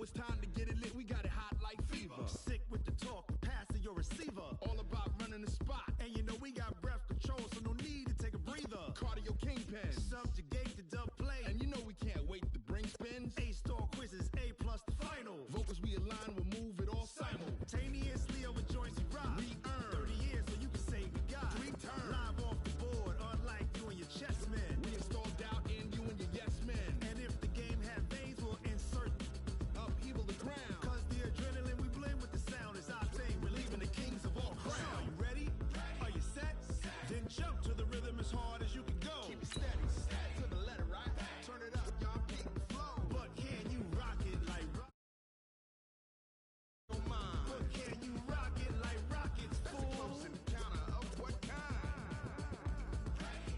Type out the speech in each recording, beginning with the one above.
it's time to get it lit. We got it hot like fever. Sick with the talk, passing your receiver. All about running the spot. And you know we got breath control, so no need to take a breather. Cardio kingpin. Subjugate the dub play. And you know we can't wait to bring spins. A-star quizzes, A+ the final. Vocals we align, we'll move it all simultaneously over joints we rock. We earn 30 years so you can say we got 3 turns. Live off the board, unlike you and your chess men. We install doubt in you and your yes men. And if the game had veins, we'll insert upheaval the crown. Cause the adrenaline we blend with the sound is our thing. We're leaving the kings of all crowns. Are you ready? Are you set? Then jump to the rhythm as hard as you can go. Keep it steady, to the letter, right? Turn it up, y'all, keep the flow. But can you rock it like rock? Don't mind. But can you rock it like rockets, fool? Close in the counter of what kind? Ready,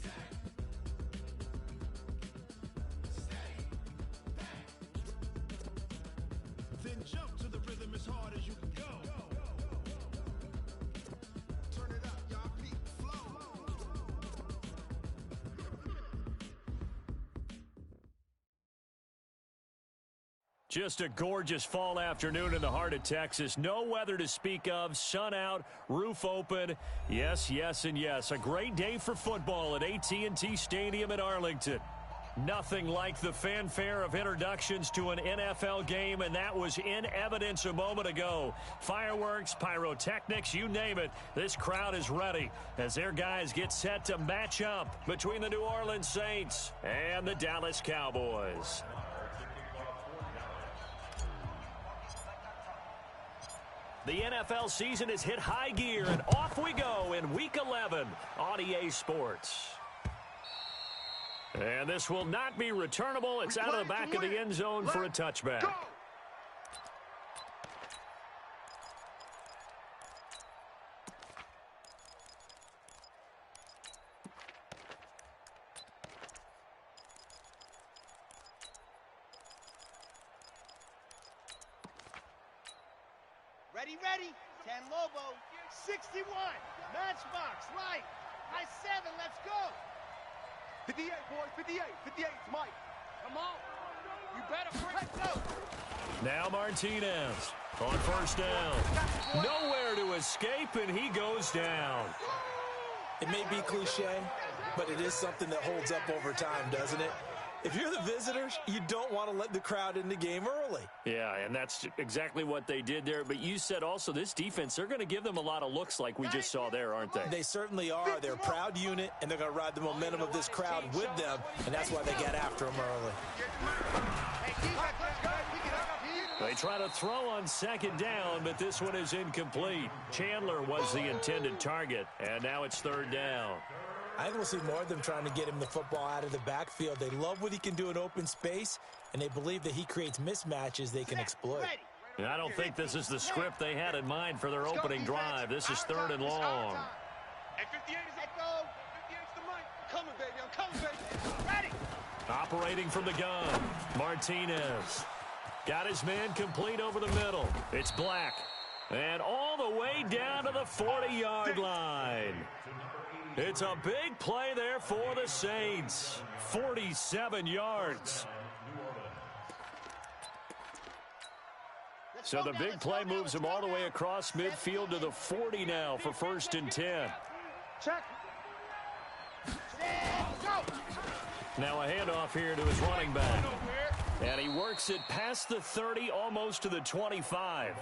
set, steady, bang. Then jump to the rhythm as hard as you can go. Turn it up, y'all, keep the flow. Just a gorgeous fall afternoon in the heart of Texas. No weather to speak of. Sun out, roof open. Yes, yes, and yes. A great day for football at AT&T Stadium in Arlington. Nothing like the fanfare of introductions to an NFL game, and that was in evidence a moment ago. Fireworks, pyrotechnics, you name it. This crowd is ready as their guys get set to match up between the New Orleans Saints and the Dallas Cowboys. The NFL season has hit high gear, and off we go in Week 11 on EA Sports. And this will not be returnable. It's out of the back of the end zone for a touchback. Go! Ready, 10 Lobo, 61, Matchbox, right, high 7, let's go. 58, boys, 58, 58, it's Mike. Come on, you better let's go. Now Martinez on first down. Nowhere to escape, and he goes down. It may be cliche, but it is something that holds up over time, doesn't it? If you're the visitors, you don't want to let the crowd in the game early. Yeah, and that's exactly what they did there. But you said also this defense, they're going to give them a lot of looks like we just saw there, aren't they? They certainly are. They're a proud unit, and they're going to ride the momentum of this crowd with them, and that's why they get after them early. They try to throw on second down, but this one is incomplete. Chandler was the intended target, and now it's third down. I think we'll see more of them trying to get him the football out of the backfield. They love what he can do in open space, and they believe that he creates mismatches they can exploit. And I don't think this is the script they had in mind for their opening drive. This is third and long. Hey, 58 is the 58's the mic. Coming, baby, I'm coming, baby. Ready. Operating from the gun, Martinez. Got his man complete over the middle. It's Black. And all the way down to the 40-yard line. It's a big play there for the Saints. 47 yards. So the big play moves him all the way across midfield to the 40 now for first and 10. Check. Now a handoff here to his running back. And he works it past the 30, almost to the 25.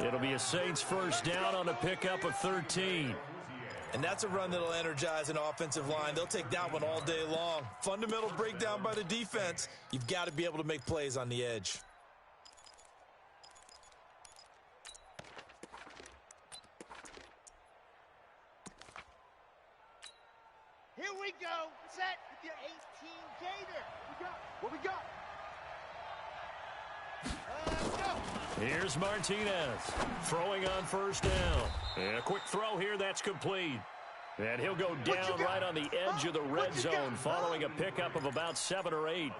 It'll be a Saints first down on a pickup of 13. And that's a run that'll energize an offensive line. They'll take that one all day long. Fundamental breakdown by the defense. You've got to be able to make plays on the edge. Here we go. Set. 18 Gator. What we got? Let's go. Here's Martinez throwing on first down. And a quick throw here, that's complete. And he'll go down right on the edge of the red zone following a pickup of about 7 or 8.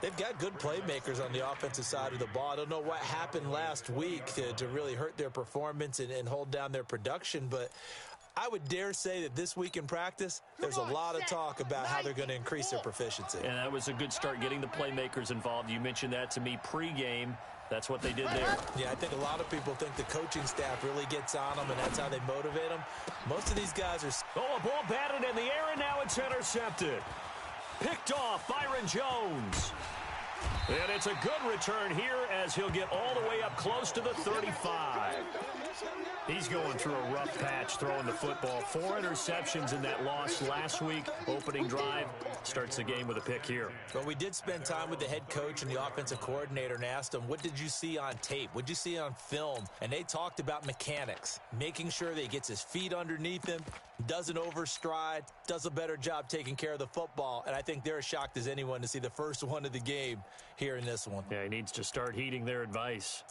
They've got good playmakers on the offensive side of the ball. I don't know what happened last week to really hurt their performance and hold down their production, but I would dare say that this week in practice, there's a lot of talk about how they're going to increase their proficiency. And that was a good start, getting the playmakers involved. You mentioned that to me pregame. That's what they did there. Yeah, I think a lot of people think the coaching staff really gets on them, and that's how they motivate them. Most of these guys are... Oh, a ball batted in the air, and now it's intercepted. Picked off Byron Jones. And it's a good return here as he'll get all the way up close to the 35. He's going through a rough patch throwing the football. 4 interceptions in that loss last week. Opening drive starts the game with a pick here. Well, we did spend time with the head coach and the offensive coordinator and asked them, what did you see on tape? What did you see on film? And they talked about mechanics, making sure that he gets his feet underneath him, doesn't overstride, does a better job taking care of the football. And I think they're as shocked as anyone to see the first one of the game here in this one. Yeah, he needs to start heeding their advice.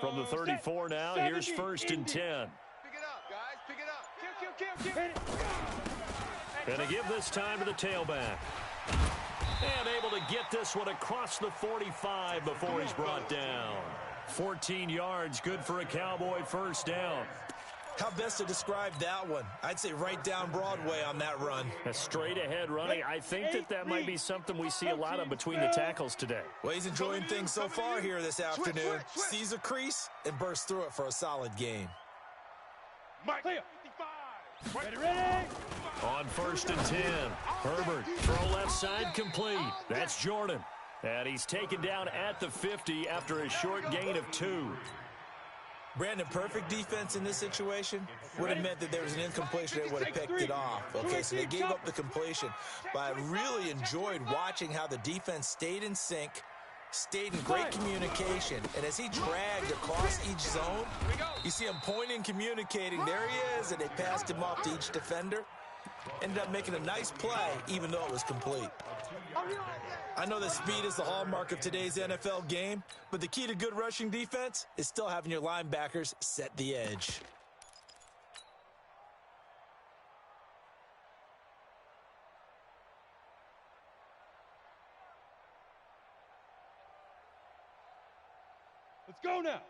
From the 34 now, here's 1st and 10. Pick it up, guys. Pick it up. Kill. And to give this time to the tailback. And able to get this one across the 45 before he's brought down. 14 yards, good for a Cowboy first down. How best to describe that one? I'd say right down Broadway on that run. A straight ahead running. I think that might be something we see a lot of between the tackles today. Well, he's enjoying things so far here this afternoon. Sees a crease and bursts through it for a solid gain. Ready? On 1st and 10, Herbert, throw left side complete. That's Jordan. And he's taken down at the 50 after a short gain of 2. Brandon, perfect defense in this situation would have meant that there was an incompletion that would have picked it off. Okay, so they gave up the completion. But I really enjoyed watching how the defense stayed in sync, stayed in great communication. And as he dragged across each zone, you see him pointing, communicating. There he is, and they passed him off to each defender. Ended up making a nice play, even though it was complete. I know that speed is the hallmark of today's NFL game, but the key to good rushing defense is still having your linebackers set the edge. Let's go now.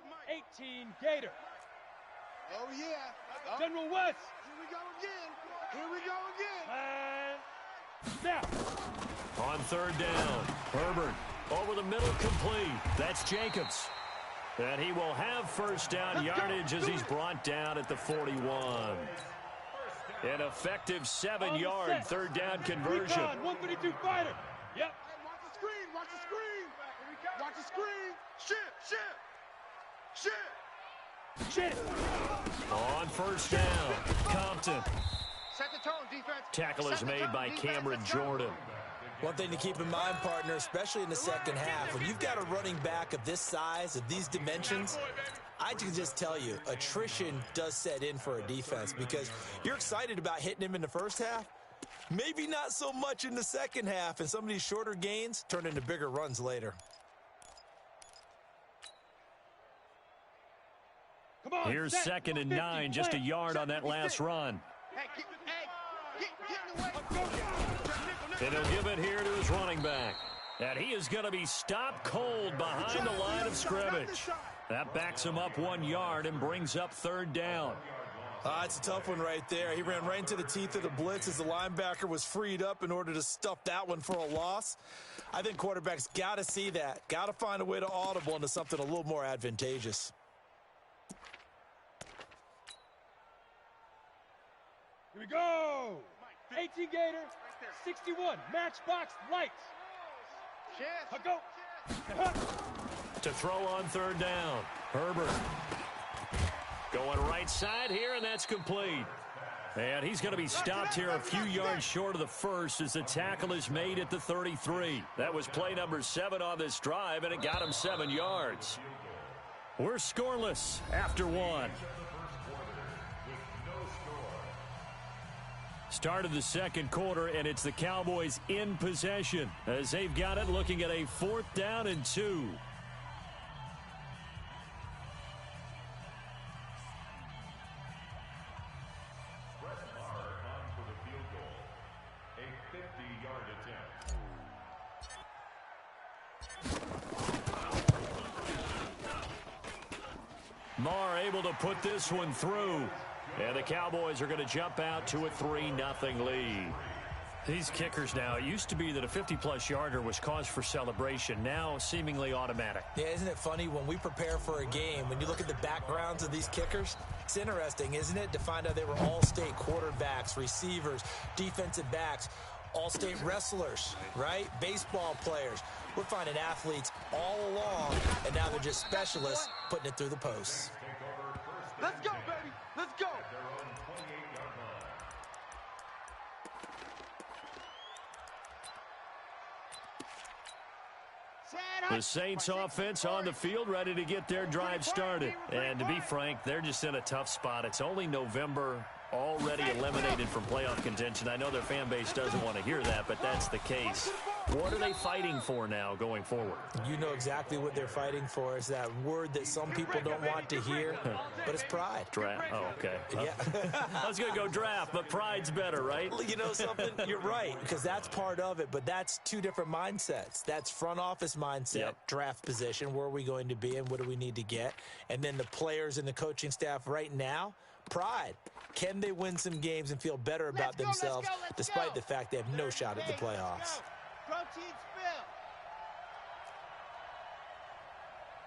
18 Gator. Oh, yeah. General West. Here we go again. Here we go again. And snap. On 3rd down, Herbert over the middle complete. That's Jacobs. And he will have first down yardage as he's brought down at the 41. An effective 7-yard 3rd down conversion. 132 fighter. Yep. Hey, watch the screen. Watch the screen. Watch the screen. Shit. On 1st down, Compton. Set the tone, defense. Tackle is made by Cameron Jordan. One thing to keep in mind, partner, especially in the second half, when you've got a running back of this size, of these dimensions, I can just tell you, attrition does set in for a defense because you're excited about hitting him in the first half, maybe not so much in the second half, and some of these shorter gains turn into bigger runs later. Come on. Here's 2nd and 9, just a yard on that last run. Hey, get in the way. And he'll give it here to his running back. And he is going to be stopped cold behind the line of scrimmage. That backs him up 1 yard and brings up 3rd down. It's a tough one right there. He ran right into the teeth of the blitz as the linebacker was freed up in order to stuff that one for a loss. I think quarterbacks got to see that. Got to find a way to audible into something a little more advantageous. Here we go. 18 Gator. 61 matchbox lights. Go. To throw on 3rd down, Herbert. Going right side here, and that's complete. And he's going to be stopped here a few yards short of the first as the tackle is made at the 33. That was play number 7 on this drive, and it got him 7 yards. We're scoreless after 1. Start of the second quarter, and it's the Cowboys in possession as they've got it looking at a 4th down and 2. Marr able to put this one through. And the Cowboys are going to jump out to a 3-0 lead. These kickers now, it used to be that a 50-plus yarder was cause for celebration. Now seemingly automatic. Yeah, isn't it funny when we prepare for a game, when you look at the backgrounds of these kickers, it's interesting, isn't it, to find out they were all-state quarterbacks, receivers, defensive backs, all-state wrestlers, right? Baseball players. We're finding athletes all along, and now they're just specialists putting it through the posts. Let's go, baby. Let's go. The Saints offense on the field, ready to get their drive started. And to be frank, they're just in a tough spot. It's only November, already eliminated from playoff contention. I know their fan base doesn't want to hear that, but that's the case. What are they fighting for now going forward? You know exactly what they're fighting for. It's that word that some people don't want to hear, but it's pride. Draft. Oh, okay. Yeah. I was going to go draft, but pride's better, right? You know something? You're right, because that's part of it, but that's two different mindsets. That's front office mindset, draft position, where are we going to be and what do we need to get? And then the players and the coaching staff right now, pride. Can they win some games and feel better about themselves despite the fact they have no shot at the playoffs? Protein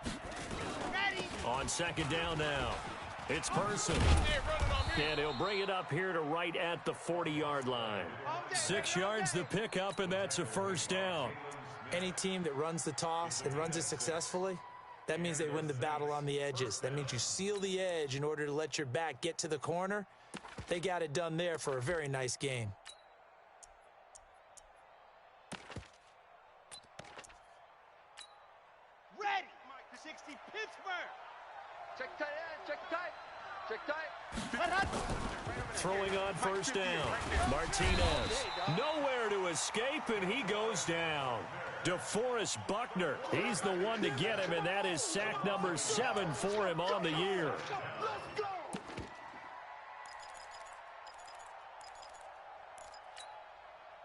spill. Ready. On second down now, it's Person. And he'll bring it up here to right at the 40-yard line. 6 yards to pick up, and that's a first down. Any team that runs the toss and runs it successfully, that means they win the battle on the edges. That means you seal the edge in order to let your back get to the corner. They got it done there for a very nice game. Ready. 60 Pittsburgh. Check tight end. Check tight. Check tight. Hut, hut. Throwing on first down, Martinez. Nowhere to escape, and he goes down. DeForest Buckner, he's the one to get him, and that is sack number 7 for him on the year.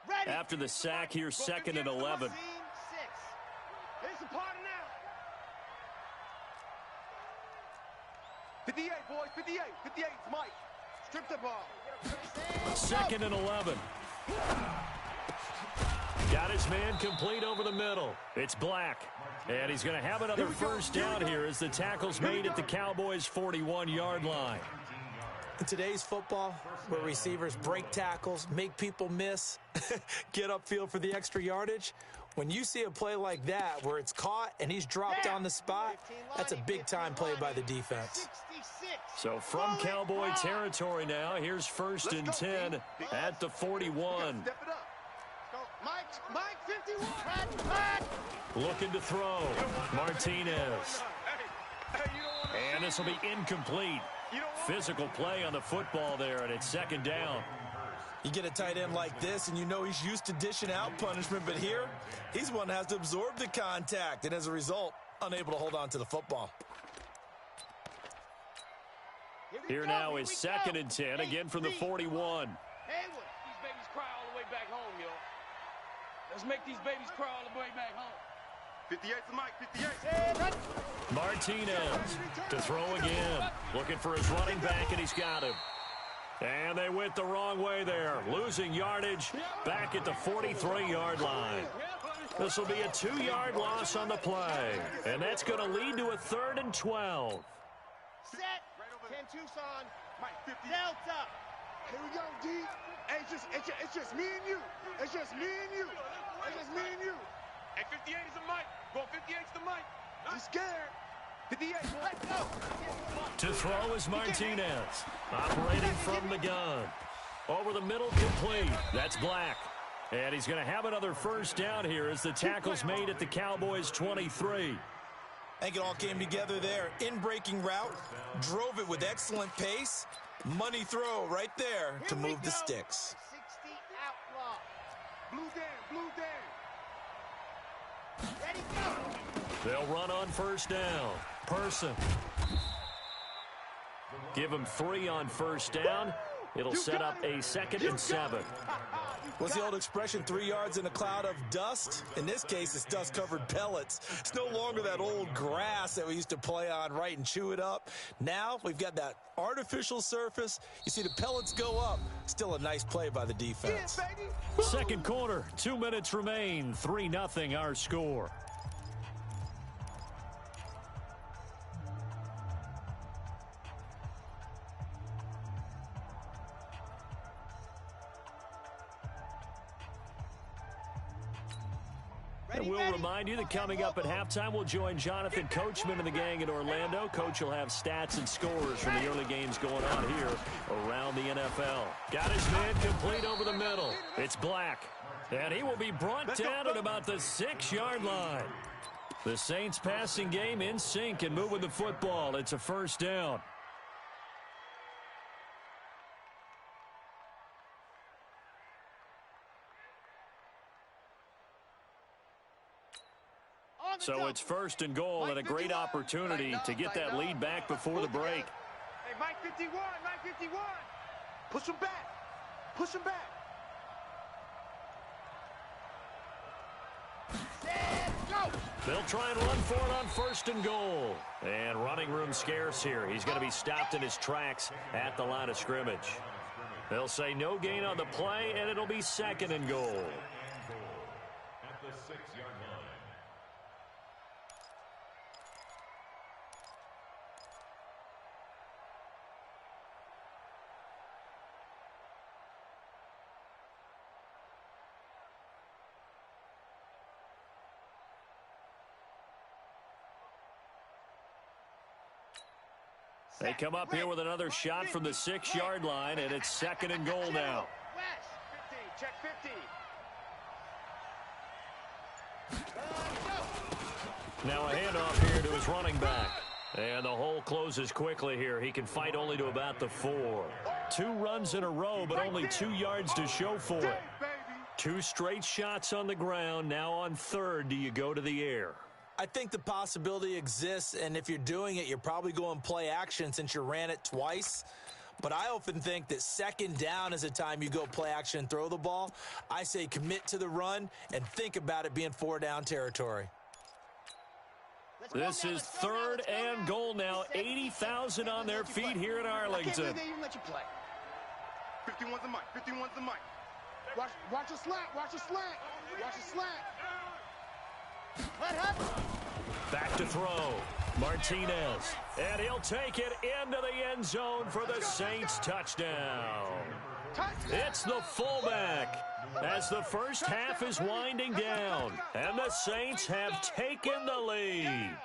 Ready. After the sack, here's 2nd and 11. Here's the party now. 58, boys. 58. 58. It's Mike. Strip the ball. 2nd and 11. Got his man complete over the middle. It's Black. And he's going to have another first down here as the tackle's made at the Cowboys' 41-yard line. In today's football, where receivers break tackles, make people miss, get upfield for the extra yardage, when you see a play like that where it's caught and he's dropped on the spot, that's a big-time play by the defense. So from Cowboy territory now, here's 1st and 10 at the 41. Step it up. Mike 51. Looking to throw. Martinez. And this will be incomplete. Physical play on the football there, and it's 2nd down. You get a tight end like this, and you know he's used to dishing out punishment, but here, he's one that has to absorb the contact, and as a result, unable to hold on to the football. Here now is 2nd and 10, again from the 41. Haywood. These babies cry all the way back home, yo. Let's make these babies cry all the way back home. 58 to Mike. 58. Martinez to throw again. Looking for his running back, and he's got him. And they went the wrong way there. Losing yardage back at the 43-yard line. This will be a 2-yard loss on the play. And that's going to lead to a 3rd and 12. Set. 10 Tucson. Delta. Here we go, D. Hey, it's just me and you. It's just me and you. It's just me and you. Hey, 58 is the mic. Go 58's the mic. I'm scared. 58. Let's go. To throw is Martinez. Operating from the gun. Over the middle, complete. That's Black. And he's going to have another first down here as the tackle's made at the Cowboys' 23. I think it all came together there. In-breaking route, drove it with excellent pace. Money throw right there to move the sticks. 60 outlaw. Blue Dan. Ready, go. They'll run on first down. Person. Give him 3 on first down. It'll set up a 2nd and 7. What's the old expression, 3 yards in a cloud of dust? In this case, it's dust-covered pellets. It's no longer that old grass that we used to play on, right, and chew it up. Now we've got that artificial surface. You see the pellets go up. Still a nice play by the defense. Second quarter, 2 minutes remain. 3-0 our score. And we'll remind you that coming up at halftime, we'll join Jonathan Coachman and the gang in Orlando. Coach will have stats and scores from the early games going on here around the NFL. Got his man complete over the middle. It's Black. And he will be brought down at about the 6-yard line. The Saints passing game in sync and moving the football. It's a first down. So it's 1st and goal and a great opportunity to get that lead back before the break. Hey, Mike 51, Mike 51. Push him back. Push him back. They'll try and run for it on 1st and goal. And running room scarce here. He's going to be stopped in his tracks at the line of scrimmage. They'll say no gain on the play, and it'll be 2nd and goal. At the 6-yard line. They come up here with another shot from the 6-yard line, and it's 2nd and goal now. 50, check 50. Now a handoff here to his running back. And the hole closes quickly here. He can fight only to about the 4. 2 runs in a row, but only 2 yards to show for it. 2 straight shots on the ground. Now on 3rd, do you go to the air? I think the possibility exists, and if you're doing it, you're probably going play action since you ran it twice. But I often think that 2nd down is a time you go play action and throw the ball. I say commit to the run and think about it being 4-down territory. This is 3rd and goal now. 80,000 on their feet here in Arlington. 51's the mic. 51's the mic. Watch a slant. Watch a slant. Watch a slant. Back to throw. Martinez. And he'll take it into the end zone for the Saints touchdown. It's the fullback as the first half is winding down. And the Saints have taken the lead.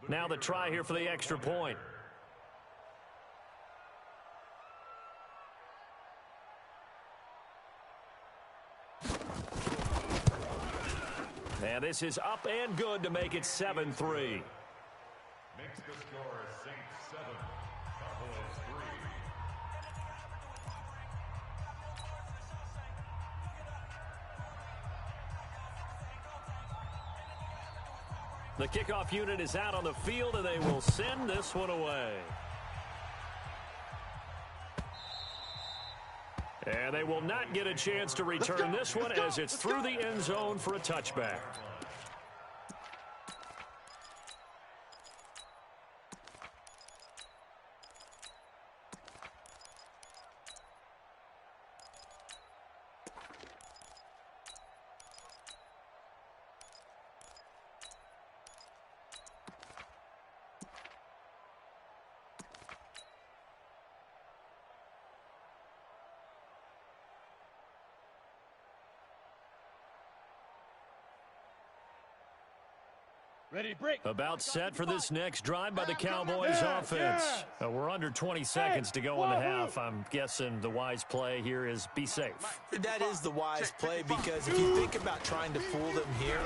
Now the try here for the extra point. And this is up and good to make it 7-3. Makes the score Saints 7, Cowboys 3. The kickoff unit is out on the field, and they will send this one away. And they will not get a chance to return this one as it's through the end zone for a touchback. Ready to break. About set for this next drive by the Cowboys offense. We're under 20 seconds to go in the half. I'm guessing the wise play here is be safe. That is the wise play because if you think about trying to fool them here,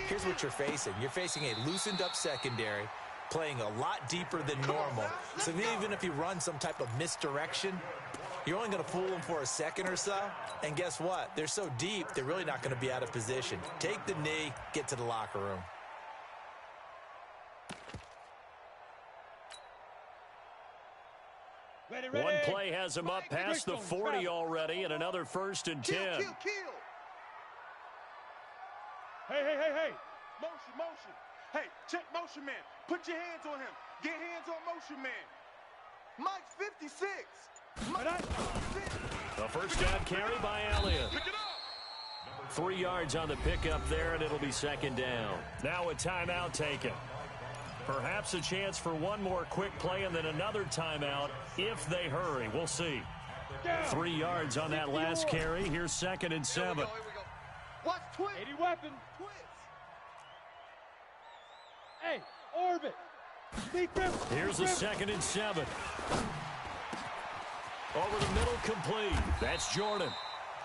here's what you're facing. You're facing a loosened up secondary, playing a lot deeper than normal. So even if you run some type of misdirection, you're only going to fool them for a second or so. And guess what? They're so deep, they're really not going to be out of position. Take the knee, get to the locker room. One play has him up past the 40 already, and another 1st and 10. Kill. Hey. Motion. Hey, check motion man. Put your hands on him. Get hands on motion man. Mike's 56. The first down carry by Elliott. Pick it up. 3 yards on the pickup there, and it'll be 2nd down. Now a timeout taken. Perhaps a chance for one more quick play and then another timeout if they hurry. We'll see. 3 yards on that last carry. Here's 2nd and 7. Here we go. Watch twist. 80 weapon. Twist. Hey, orbit. Here's a 2nd and 7. Over the middle, complete. That's Jordan.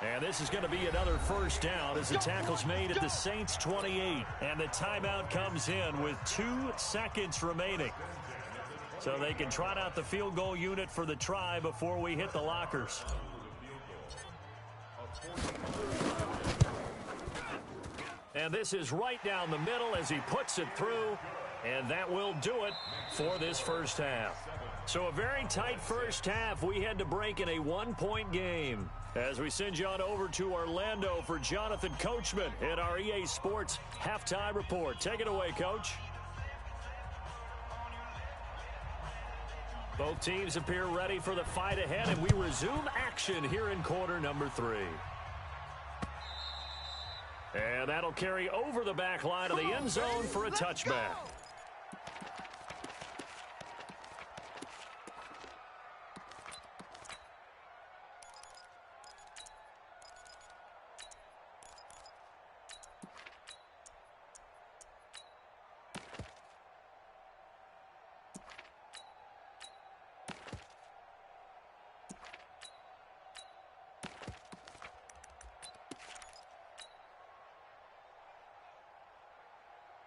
And this is going to be another 1st down as the tackle's made at the Saints 28. And the timeout comes in with 2 seconds remaining. So they can trot out the field goal unit for the try before we hit the lockers. And this is right down the middle as he puts it through. And that will do it for this first half. So a very tight first half. We had to break in a 1-point game. As we send you on over to Orlando for Jonathan Coachman in our EA Sports Halftime Report. Take it away, Coach. Both teams appear ready for the fight ahead, and we resume action here in quarter number 3. And that'll carry over the back line of the end zone for a touchback.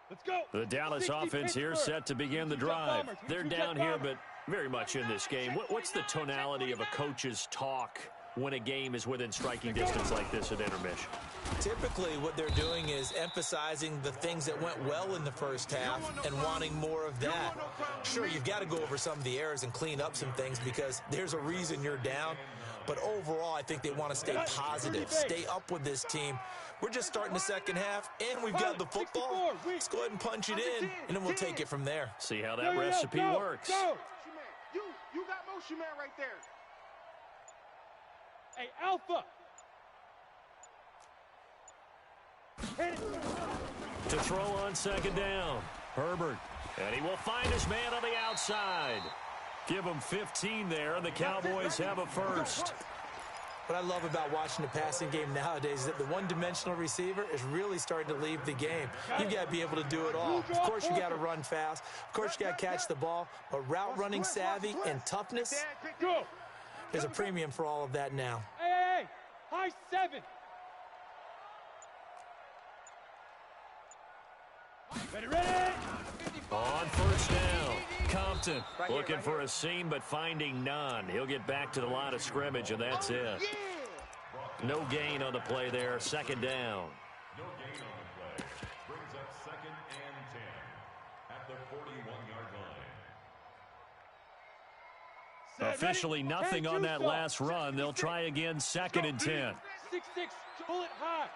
Let's go. The Dallas offense here set to begin the drive. They're down here, but very much in this game. What's the tonality of a coach's talk when a game is within striking distance like this at intermission? Typically, what they're doing is emphasizing the things that went well in the first half and wanting more of that. Sure, you've got to go over some of the errors and clean up some things because there's a reason you're down. But overall, I think they want to stay positive, stay up with this team. We're just starting the second half, and we've got the football. Let's go ahead and punch it in, and then we'll take it from there. See how that recipe works. You got motion man right there. Hey, Alpha. To throw on 2nd down, Herbert. And he will find his man on the outside. Give him 15 there, and the Cowboys have a first. What I love about watching the passing game nowadays is that the one-dimensional receiver is really starting to leave the game. You've got to be able to do it all. Of course, you got to run fast. Of course, you got to catch the ball. But route running savvy and toughness, there's a premium for all of that now. Hey, high 7. Ready. On 1st down, Compton looking for a seam but finding none. He'll get back to the line of scrimmage, and that's it. No gain on the play there. 2nd down. No gain on the play. Brings up 2nd and 10 at the 41-yard line. Officially nothing on that last run. They'll try again 2nd and 10. 6-6, pull it high.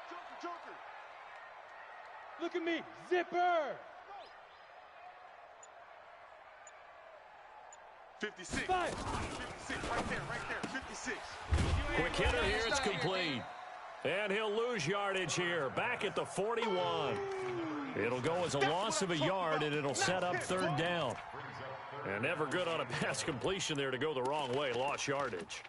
Look at me, zipper. 56. 56, right there, 56. Quick hitter here, it's complete. And he'll lose yardage here, back at the 41. It'll go as a loss of a yard, and it'll set up 3rd down. And never good on a pass completion there to go the wrong way, lost yardage.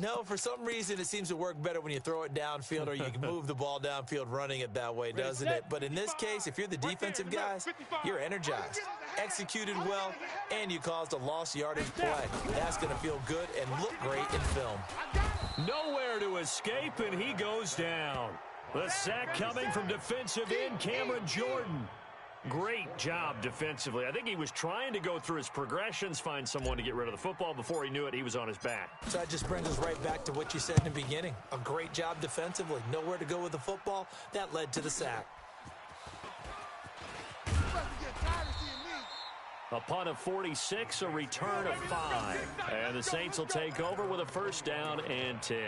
No, for some reason, it seems to work better when you throw it downfield or you can move the ball downfield running it that way, doesn't it? But in this case, if you're the defensive guys, you're energized, executed well, and you caused a lost yardage play. That's going to feel good and look great in film. Nowhere to escape, and he goes down. The sack coming from defensive end Cameron Jordan. Great job defensively. I think he was trying to go through his progressions, find someone to get rid of the football. Before he knew it, he was on his back. So that just brings us right back to what you said in the beginning. A great job defensively. Nowhere to go with the football. That led to the sack. A punt of 46, a return of 5. And the Saints will take over with a first down and 10.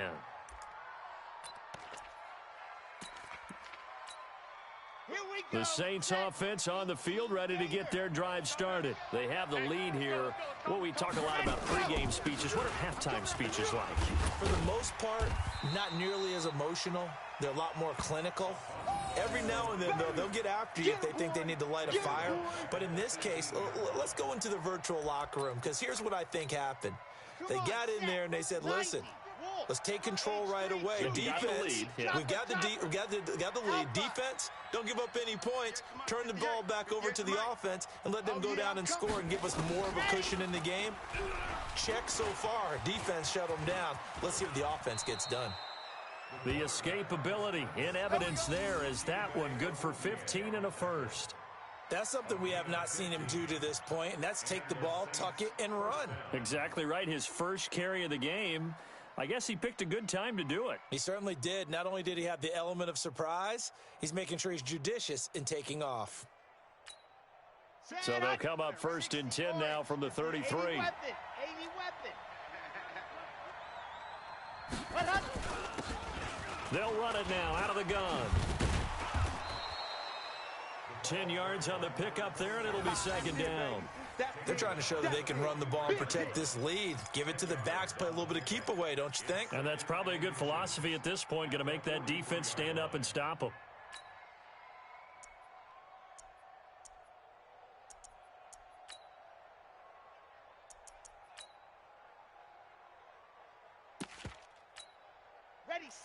The Saints offense on the field, ready to get their drive started. They have the lead here. Well, we talk a lot about pregame speeches. What are halftime speeches like? For the most part, not nearly as emotional. They're a lot more clinical. Every now and then, though, they'll get after you if they think they need to light a fire. But in this case, let's go into the virtual locker room, because here's what I think happened. They got in there and they said, listen, let's take control right away. Defense, we got the lead. Defense, don't give up any points. Turn the ball back over to the offense and let them go down and score and give us more of a cushion in the game. Check so far. Defense shut them down. Let's see what the offense gets done. The escapability in evidence there is that one good for 15 and a first. That's something we have not seen him do to this point, and that's take the ball, tuck it, and run. Exactly right. His first carry of the game. I guess he picked a good time to do it. He certainly did. Not only did he have the element of surprise, he's making sure he's judicious in taking off. So they'll come up first and 10 now from the 33. 80 weapon. They'll run it now out of the gun. 10 yards on the pickup there, and it'll be second down. They're trying to show that they can run the ball and protect this lead. Give it to the backs, play a little bit of keep away, don't you think? And that's probably a good philosophy at this point, going to make that defense stand up and stop them.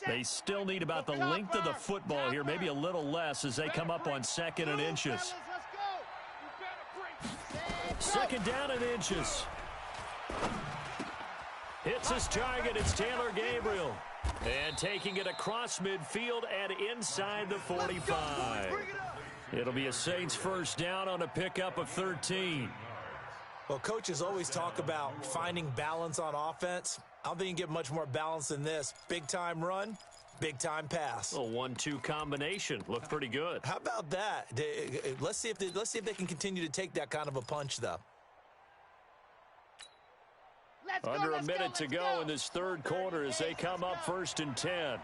They still need about the length of the football here, maybe a little less as they come up on second and inches. Second down and inches. Hits his target. It's Taylor Gabriel. And taking it across midfield and inside the 45. It'll be a Saints first down on a pickup of 13. Well, coaches always talk about finding balance on offense. I don't think you can get much more balance than this. Big-time run, big-time pass. A 1-2 combination. Looked pretty good. How about that? Let's see if they can continue to take that kind of a punch, though. Under a minute to go in this third quarter as they come up first and 10.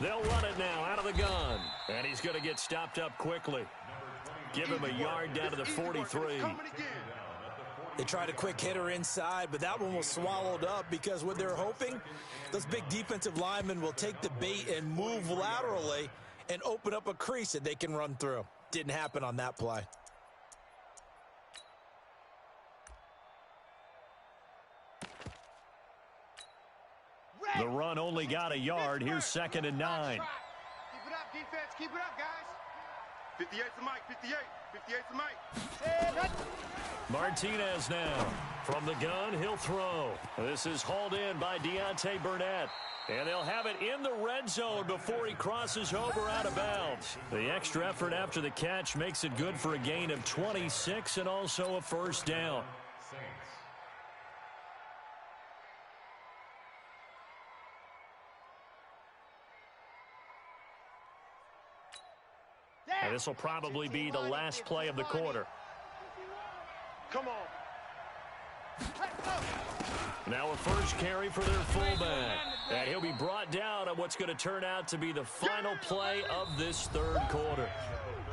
They'll run it now out of the gun. And he's going to get stopped up quickly. Give him a yard down to the 43. They tried a quick hitter inside, but that one was swallowed up because what they're hoping, those big defensive linemen will take the bait and move laterally and open up a crease that they can run through. Didn't happen on that play. The run only got a yard. Here's second and 9. Keep it up, defense. Keep it up, guys. 58's the mic. 58's the mic. Martinez now. From the gun, he'll throw. This is hauled in by Deontay Burnett. And they'll have it in the red zone before he crosses over out of bounds. The extra effort after the catch makes it good for a gain of 26 and also a first down. And this will probably be the last play of the quarter. Come on. Now a first carry for their fullback. And he'll be brought down on what's going to turn out to be the final play of this third quarter.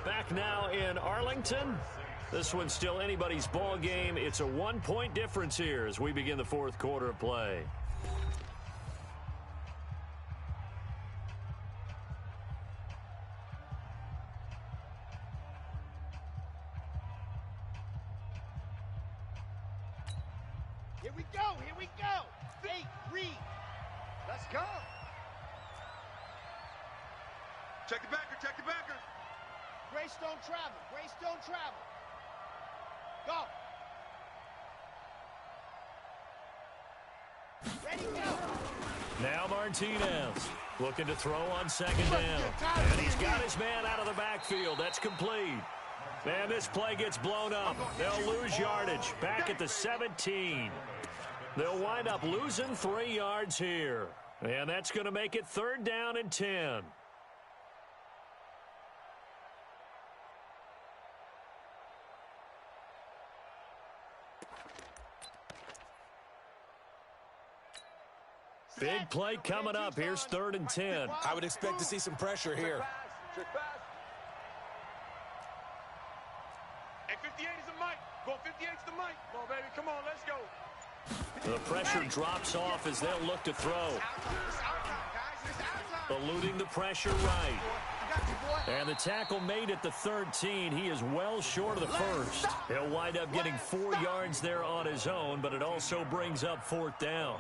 Back now in Arlington. This one's still anybody's ball game. It's a 1-point difference here as we begin the fourth quarter of play. Here we go. Hey, Reed. Let's go. Check the backer. Greystone travel. Go. Ready, go. Now Martinez looking to throw on second down. And he's got his man out of the backfield. That's complete. And this play gets blown up. They'll lose yardage. Back at the 17. They'll wind up losing 3 yards here. And that's going to make it third down and 10. Big play coming up. Here's 3rd and 10. I would expect to see some pressure here. And 58 is the mic. Going 58 is the mic. Come on, baby. Come on, let's go. The pressure drops off as they'll look to throw. Eluding the pressure right. And the tackle made at the 13. He is well short of the first. He'll wind up getting 4 yards there on his own, but it also brings up 4th down.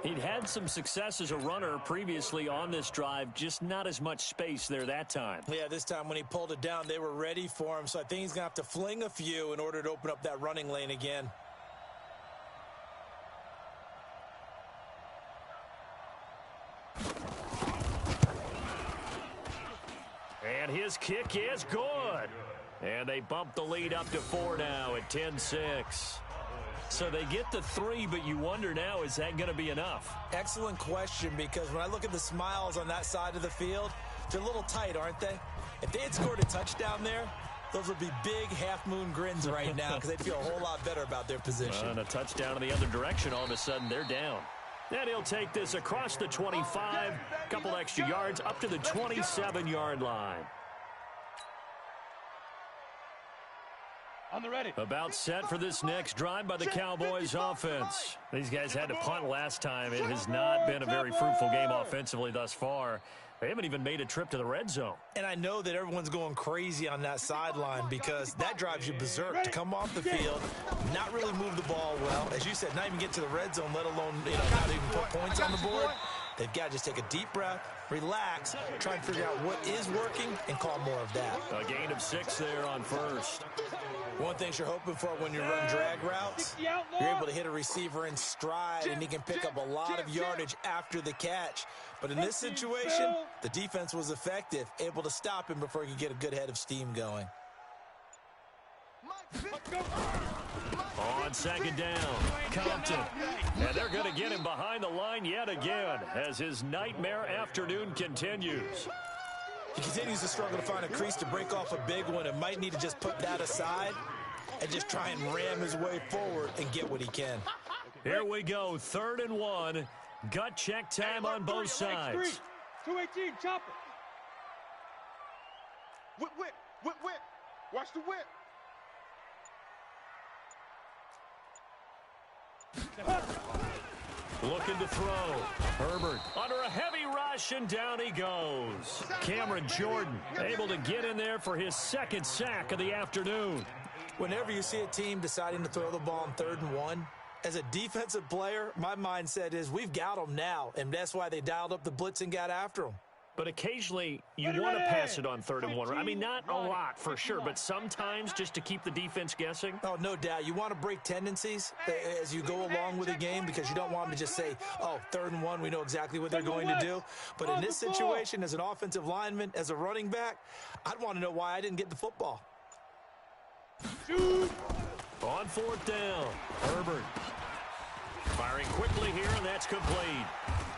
He'd had some success as a runner previously on this drive, just not as much space there that time. Yeah, this time when he pulled it down, they were ready for him, so I think he's going to have to fling a few in order to open up that running lane again. And his kick is good. And they bump the lead up to 4 now at 10-6. So they get the 3, but you wonder now, is that going to be enough? Excellent question, because when I look at the smiles on that side of the field, they're a little tight, aren't they? If they had scored a touchdown there, those would be big half-moon grins right now because they'd feel a whole lot better about their position. And a touchdown in the other direction, all of a sudden they're down. And he'll take this across the 25, a couple extra yards up to the 27-yard line. On the ready. About set for this next drive by the Cowboys offense. These guys had to punt last time. It has not been a very fruitful game offensively thus far. They haven't even made a trip to the red zone. And I know that everyone's going crazy on that sideline because that drives you berserk to come off the field, not really move the ball well. As you said, not even get to the red zone, let alone not even put points on the board. They've got to just take a deep breath, relax, try and figure out what is working, and call more of that. A gain of 6 there on first. One thing you're hoping for when you run drag routes, you're able to hit a receiver in stride, and he can pick up a lot of yardage after the catch. But in this situation, the defense was effective, able to stop him before he could get a good head of steam going. On 2nd down, Compton. And they're going to get him behind the line yet again as his nightmare afternoon continues. He continues to struggle to find a crease to break off a big one and might need to just put that aside and just try and ram his way forward and get what he can. Here we go, 3rd and 1. Gut check time on both sides. 218, chop it. Whip, whip, whip, whip. Watch the whip. Looking to throw. Herbert under a heavy rush, and down he goes. Cameron Jordan able to get in there for his 2nd sack of the afternoon. Whenever you see a team deciding to throw the ball on 3rd and 1, as a defensive player, my mindset is we've got them now, and that's why they dialed up the blitz and got after them. But occasionally, you want to pass it on 3rd and 1. I mean, not a lot for sure, but sometimes just to keep the defense guessing. Oh, no doubt. You want to break tendencies as you go along with the game because you don't want them to just say, oh, 3rd and 1, we know exactly what they're going to do. But in this situation, as an offensive lineman, as a running back, I'd want to know why I didn't get the football. On 4th down, Herbert firing quickly here, and that's complete.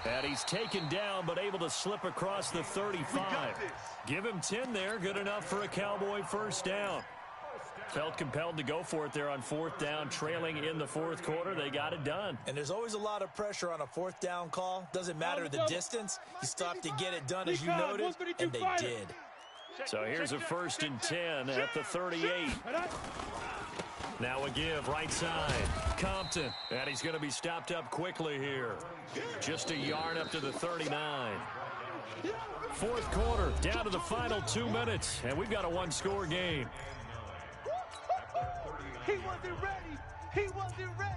And he's taken down, but able to slip across the 35. Give him 10 there, good enough for a Cowboy 1st down. Felt compelled to go for it there on 4th down, trailing in the 4th quarter. They got it done. And there's always a lot of pressure on a 4th down call. Doesn't matter the distance. You still have to get it done, as you noted, and they did. So here's a 1st and 10 at the 38. Now a give, right side, Compton. And he's going to be stopped up quickly here. Just a yard up to the 39. 4th quarter, down to the final 2 minutes, and we've got a 1-score game. He wasn't ready. He wasn't ready.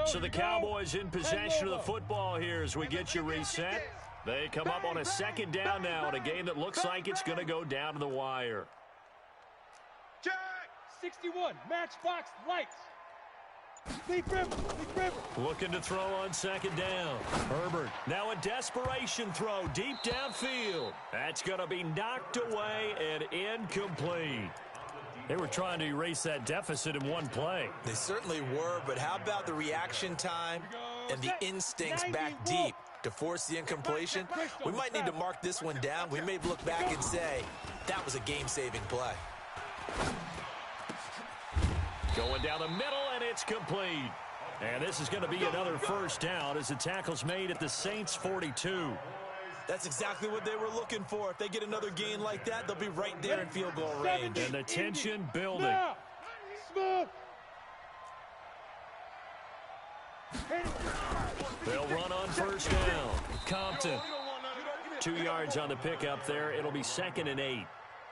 So the Cowboys in possession of the football here as we get you reset. They come up on a 2nd down now in a game that looks like it's going to go down to the wire. 61, matchbox lights. Big river. Looking to throw on 2nd down. Herbert, now a desperation throw deep downfield. That's going to be knocked away and incomplete. They were trying to erase that deficit in one play. They certainly were, but how about the reaction time and the instincts back deep? to force the incompletion, we might need to mark this one down. We may look back and say, that was a game-saving play. Going down the middle, and it's complete. And this is going to be another first down as the tackle's made at the Saints' 42. That's exactly what they were looking for. If they get another gain like that, they'll be right there in field goal range. And the tension building. They'll run on first down. Compton. 2 yards on the pickup there. It'll be 2nd and 8.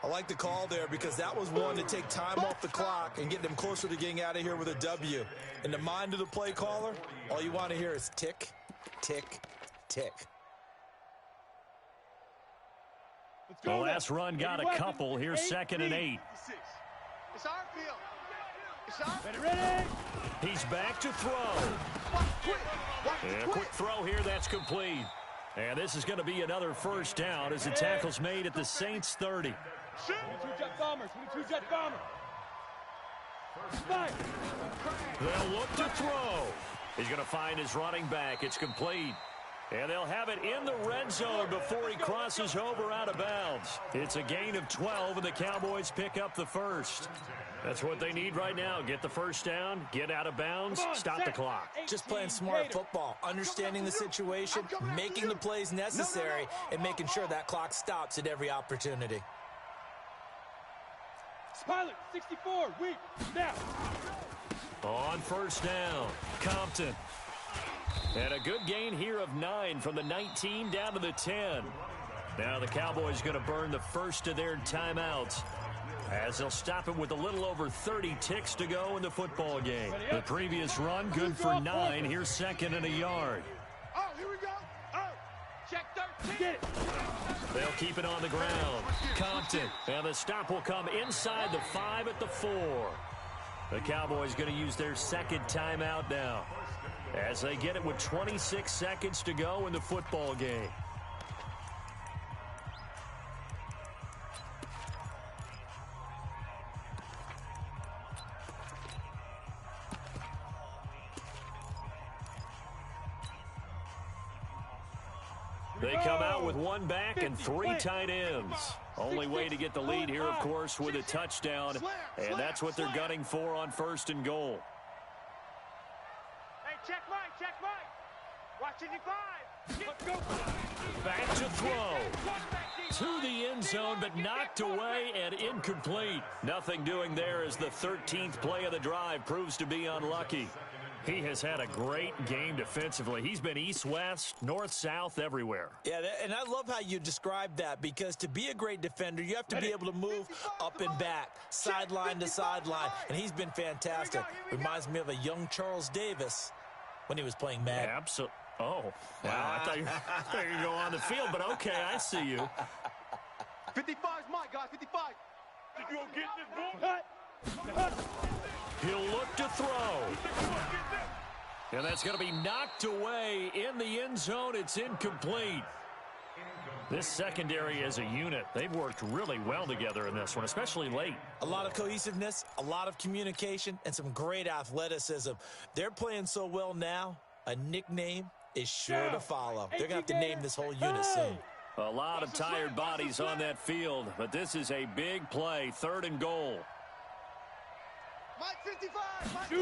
I like the call there because that was one to take time off the clock and get them closer to getting out of here with a W. In the mind of the play caller, all you want to hear is tick, tick, tick. The last run got a couple. Here's 2nd and 8. It's our field. It's our Ready? He's back to throw. And a quick throw here. That's complete. And this is going to be another first down as the tackle's made at the Saints' 30. 22-jet bombers. 22-jet bomber. They'll look to throw. He's going to find his running back. It's complete. And they'll have it in the red zone before he crosses over out of bounds. It's a gain of 12, and the Cowboys pick up the first. That's what they need right now. Get the first down, get out of bounds, stop the clock. Just playing smart football, understanding the situation, making the plays necessary, and making sure that clock stops at every opportunity. Pilot, 64, weak, now. On first down, Compton. And a good gain here of 9 from the 19 down to the 10. Now the Cowboys going to burn the first of their timeouts as they'll stop it with a little over 30 ticks to go in the football game. The previous run good for 9. Here's 2nd and a yard. Oh, here we go. Oh, check 13. Get it. They'll keep it on the ground. Compton. And the stop will come inside the 5 at the 4. The Cowboys going to use their second timeout now as they get it with 26 seconds to go in the football game. They come out with 1 back and 3 tight ends. Only way to get the lead here, of course, with a touchdown, and that's what they're gunning for on 1st and goal. Hey, check Mike. Watch 85. Let's go. Back to throw. To the end zone, but knocked away and incomplete. Nothing doing there as the 13th play of the drive proves to be unlucky. He has had a great game defensively. He's been east-west, north-south, everywhere. Yeah, and I love how you described that because to be a great defender, you have to be able to move up and back, sideline to sideline, and he's been fantastic. Reminds me of a young Charles Davis when he was playing Madden. Absolutely. Oh, wow. I thought you were going to go on the field, but okay, I see you. 55's Mike, guys, 55. You gonna get this ball? He'll look to throw. And that's going to be knocked away in the end zone. It's incomplete. This secondary as a unit, they've worked really well together in this one, especially late. A lot of cohesiveness, a lot of communication, and some great athleticism. They're playing so well now, a nickname is sure to follow. They're going to have to name this whole unit soon. A lot of tired bodies on that field, but this is a big play, 3rd and goal. Mike 55.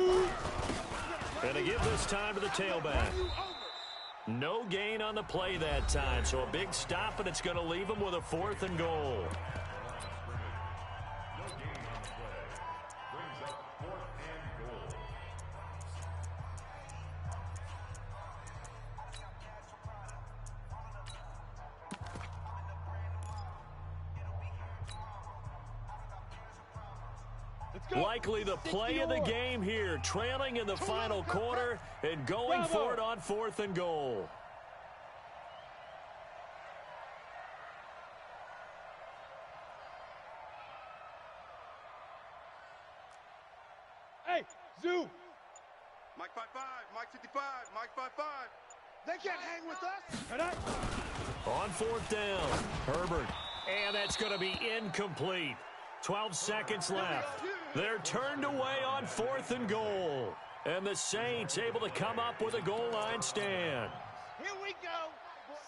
And to give this time to the tailback. No gain on the play that time, so a big stop, and it's going to leave them with a 4th and goal. Likely the play of the game here, trailing in the final quarter and going for it on 4th and goal. Hey, Zoo. Mike 55, Mike 55, Mike 55. They can't hang with us. On 4th down, Herbert. And that's going to be incomplete. 12 seconds left. They're turned away on 4th and goal. And the Saints able to come up with a goal line stand. Here we go.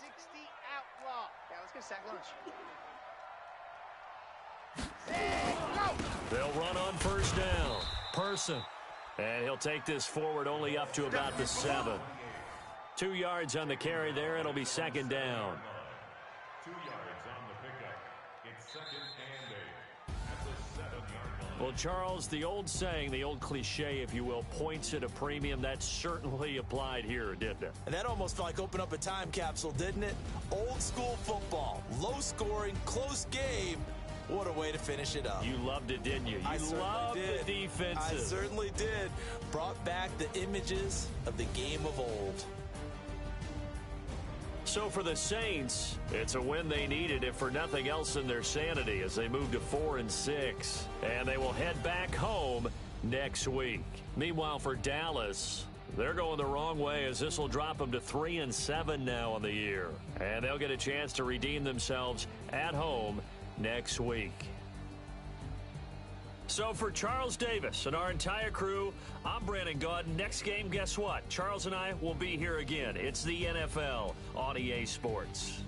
60 outlaw. Yeah, let's get sack lunch. They'll run on first down. Person. And he'll take this forward only up to about the 7. 2 yards on the carry there. It'll be second down. 2 yards on the pickup. It's second and 8 at the 7-yard line. Well, Charles, the old saying, the old cliche, if you will, points at a premium, that certainly applied here, didn't it? And that almost felt like opened up a time capsule, didn't it? Old school football, low scoring, close game. What a way to finish it up. You loved it, didn't you? I You loved the defenses. I certainly did. Brought back the images of the game of old. So for the Saints, it's a win they needed, if for nothing else in their sanity, as they move to 4-6. And they will head back home next week. Meanwhile, for Dallas, they're going the wrong way, as this will drop them to 3-7 now on the year. And they'll get a chance to redeem themselves at home next week. So for Charles Davis and our entire crew, I'm Brandon Gaudin. Next game, guess what? Charles and I will be here again. It's the NFL on EA Sports.